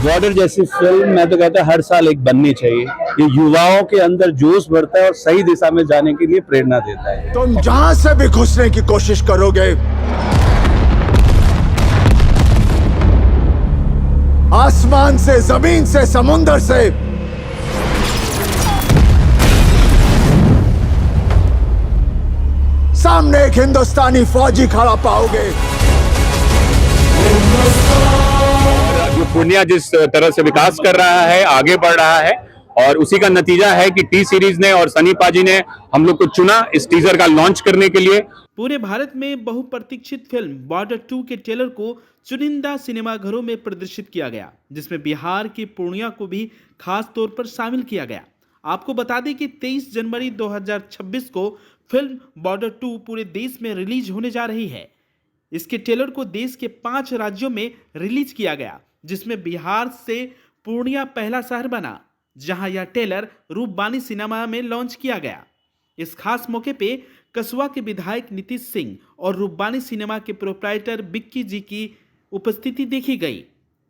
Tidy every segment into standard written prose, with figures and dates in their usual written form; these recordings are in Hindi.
बॉर्डर जैसी फिल्म मैं तो कहता हर साल एक बननी चाहिए। ये युवाओं के अंदर जोश भरता है और सही दिशा में जाने के लिए प्रेरणा देता है। तुम जहां से भी घुसने की कोशिश करोगे, आसमान से, जमीन से, समुंदर से, सामने एक हिंदुस्तानी फौजी खड़ा पाओगे। पूर्णिया जिस तरह से विकास कर रहा है, आगे बढ़ रहा है, और उसी का नतीजा है कि टी सीरीज ने और सनी पाजी ने हम लोग को चुना इस टीजर का लॉन्च करने के लिए। पूरे भारत में बहुप्रतीक्षित फिल्म बॉर्डर 2 के ट्रेलर को चुनिंदा सिनेमाघरों में प्रदर्शित किया गया, जिसमें बिहार की पूर्णिया को भी खास तौर पर शामिल किया गया। आपको बता दें कि 23 जनवरी 2026 को फिल्म बॉर्डर 2 पूरे देश में रिलीज होने जा रही है। इसके ट्रेलर को देश के 5 राज्यों में रिलीज किया गया, जिसमें बिहार से पूर्णिया पहला शहर बना, जहां यह ट्रेलर रूपबानी सिनेमा में लॉन्च किया गया। इस खास मौके पे कसुआ के विधायक नीतीश सिंह और रूपबानी सिनेमा के प्रोप्राइटर बिक्की जी की उपस्थिति देखी गई।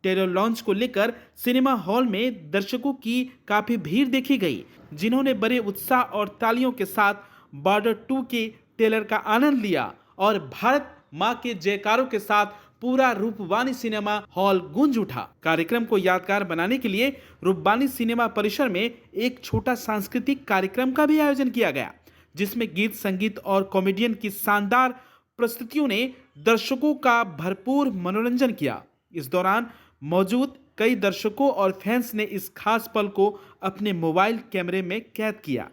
ट्रेलर लॉन्च को लेकर सिनेमा हॉल में दर्शकों की काफी भीड़ देखी गई, जिन्होंने बड़े उत्साह और तालियों के साथ बॉर्डर 2 के ट्रेलर का आनंद लिया और भारत मां के जयकारों के साथ पूरा रूपबानी सिनेमा हॉल गूंज उठा। कार्यक्रम को यादगार बनाने के लिए रूपबानी सिनेमा परिसर में एक छोटा सांस्कृतिक कार्यक्रम का भी आयोजन किया गया, जिसमें गीत, संगीत और कॉमेडियन की शानदार प्रस्तुतियों ने दर्शकों का भरपूर मनोरंजन किया। इस दौरान मौजूद कई दर्शकों और फैंस ने इस खास पल को अपने मोबाइल कैमरे में कैद किया।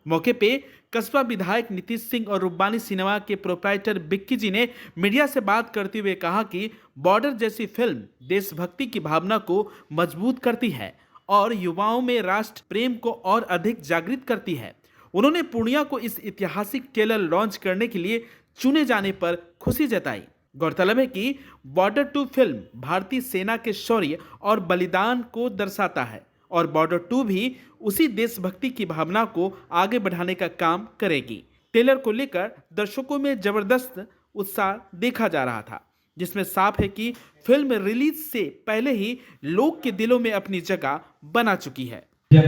मौके पे कसबा विधायक नीतीश सिंह और रूपबानी सिनेमा के प्रोप्राइटर बिक्की जी ने मीडिया से बात करते हुए कहा कि बॉर्डर जैसी फिल्म देशभक्ति की भावना को मजबूत करती है और युवाओं में राष्ट्र प्रेम को और अधिक जागृत करती है। उन्होंने पूर्णिया को इस ऐतिहासिक ट्रेलर लॉन्च करने के लिए चुने जाने पर खुशी जताई। गौरतलब है कि बॉर्डर 2 फिल्म भारतीय सेना के शौर्य और बलिदान को दर्शाता है और बॉर्डर 2 भी उसी देशभक्ति की भावना को आगे बढ़ाने का काम करेगी। ट्रेलर को लेकर दर्शकों में जबरदस्त उत्साह देखा जा रहा था, जिसमें साफ है कि फिल्म रिलीज से पहले ही लोग के दिलों में अपनी जगह बना चुकी है। जब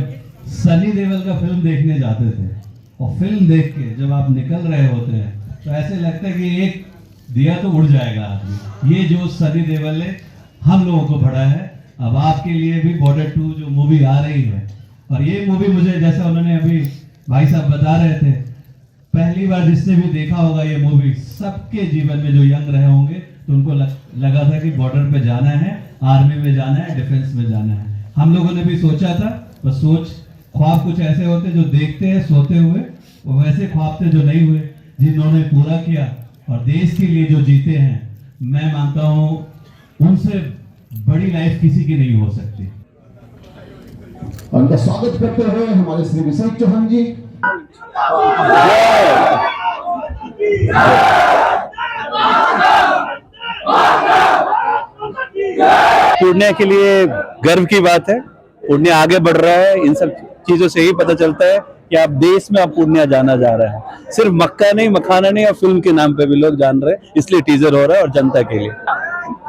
सनी देओल का फिल्म देखने जाते थे और फिल्म देख के जब आप निकल रहे होते हैं तो ऐसे लगता है कि एक दिया तो उड़ जाएगा आदमी। ये जो सनी देओल ने हम लोगों को बढ़ा है, अब आपके लिए भी बॉर्डर 2 जो मूवी आ रही है, और ये मूवी मुझे जैसा उन्होंने अभी भाई साहब बता रहे थे, पहली बार जिसने भी देखा होगा ये मूवी, सबके जीवन में जो यंग रहे होंगे तो उनको लगा था कि बॉर्डर पे जाना है, आर्मी में जाना है, डिफेंस में जाना है। हम लोगों ने भी सोचा था, बस सोच ख्वाब कुछ ऐसे होते जो देखते हैं सोते हुए, वो वैसे ख्वाब थे जो नहीं हुए, जिन्होंने पूरा किया और देश के लिए जो जीते हैं, मैं मानता हूँ उनसे बड़ी लाइफ किसी की नहीं हो सकती। उनका स्वागत करते हुए हमारे श्री विशाल चौहान जी। पूर्णिया के लिए गर्व की बात है। पूर्णिया आगे बढ़ रहा है। इन सब चीजों से ही पता चलता है कि आप देश में आप पूर्णिया जाना जा रहा है। सिर्फ मक्का नहीं, मखाना नहीं, और फिल्म के नाम पे भी लोग जान रहे हैं, इसलिए टीजर हो रहा है और जनता के लिए।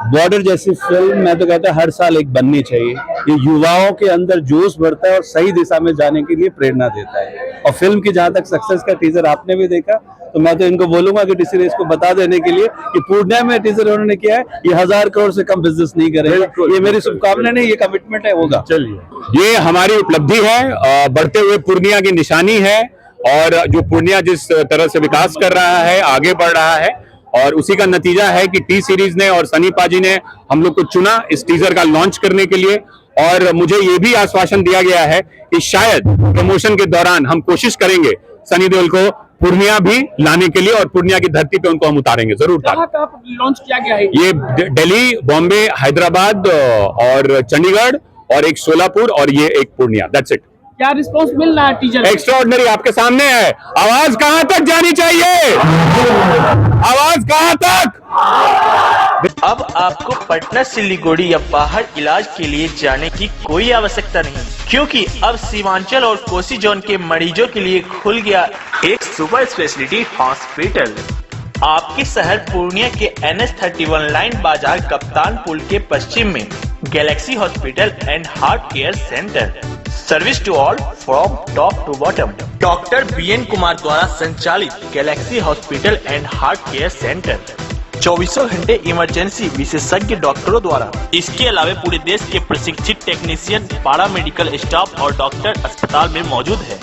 बॉर्डर जैसी फिल्म मैं तो कहता हर साल एक बननी चाहिए। ये युवाओं के अंदर जोश भरता है और सही दिशा में जाने के लिए प्रेरणा देता है। और फिल्म की जहां तक सक्सेस का टीजर आपने भी देखा, तो मैं तो इनको बोलूंगा कि टीजर इसको बता देने के लिए कि पूर्णिया में टीजर उन्होंने किया है, ये 1000 करोड़ से कम बिजनेस नहीं करेगा। ये मेरी शुभकामना नहीं, ये कमिटमेंट है, होगा। चलिए, ये हमारी उपलब्धि है, बढ़ते हुए पूर्णिया की निशानी है, और जो पूर्णिया जिस तरह से विकास कर रहा है, आगे बढ़ रहा है, और उसी का नतीजा है कि टी सीरीज ने और सनी पाजी ने हम लोग को चुना इस टीजर का लॉन्च करने के लिए। और मुझे ये भी आश्वासन दिया गया है कि शायद प्रमोशन के दौरान हम कोशिश करेंगे सनी देओल को पूर्णिया भी लाने के लिए, और पूर्णिया की धरती पे उनको हम उतारेंगे जरूर। लॉन्च किया गया है ये दिल्ली, बॉम्बे, हैदराबाद और चंडीगढ़, और एक सोलापुर, और ये एक पूर्णिया। That's it. क्या रिस्पांस मिल रहा है टीजर? एक्स्ट्राऑर्डिनरी, आपके सामने है। आवाज कहां तक जानी चाहिए? आवाज कहां तक? अब आपको पटना, सिलीगुड़ी या बाहर इलाज के लिए जाने की कोई आवश्यकता नहीं, क्योंकि अब सीमांचल और कोसी जोन के मरीजों के लिए खुल गया एक सुपर स्पेशलिटी हॉस्पिटल। आपके शहर पूर्णिया के NH31 लाइन बाजार कप्तान पुल के पश्चिम में Galaxy Hospital and Heart Care Centre, service to all from top to bottom. Doctor BN Kumar द्वारा संचालित Galaxy Hospital and Heart Care Centre 24 घंटे इमरजेंसी विशेषज्ञ डॉक्टरों द्वारा। इसके अलावा पूरे देश के प्रशिक्षित टेक्नीशियन, पारा मेडिकल स्टाफ और डॉक्टर अस्पताल में मौजूद है।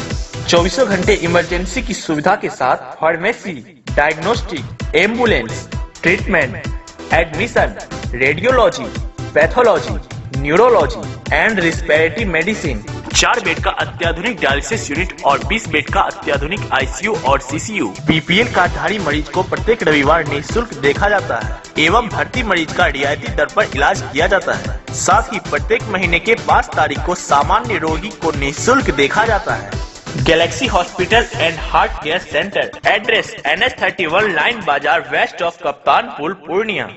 24 घंटे इमरजेंसी की सुविधा के साथ pharmacy, diagnostic, ambulance, treatment, admission, radiology, pathology, neurology and respiratory medicine. 4 bed का अत्याधुनिक डायलिसिस यूनिट और 20 बेड का अत्याधुनिक ICU और CCU। BPL कार्डधारी मरीज को प्रत्येक रविवार निःशुल्क देखा जाता है एवं भर्ती मरीज का रियायती दर पर इलाज किया जाता है। साथ ही प्रत्येक महीने के 5 तारीख को सामान्य रोगी को निःशुल्क देखा जाता है। Galaxy Hospital and Heart Care centre, address NH31 line बाजार वेस्ट ऑफ कप्तानपुर, पूर्णिया।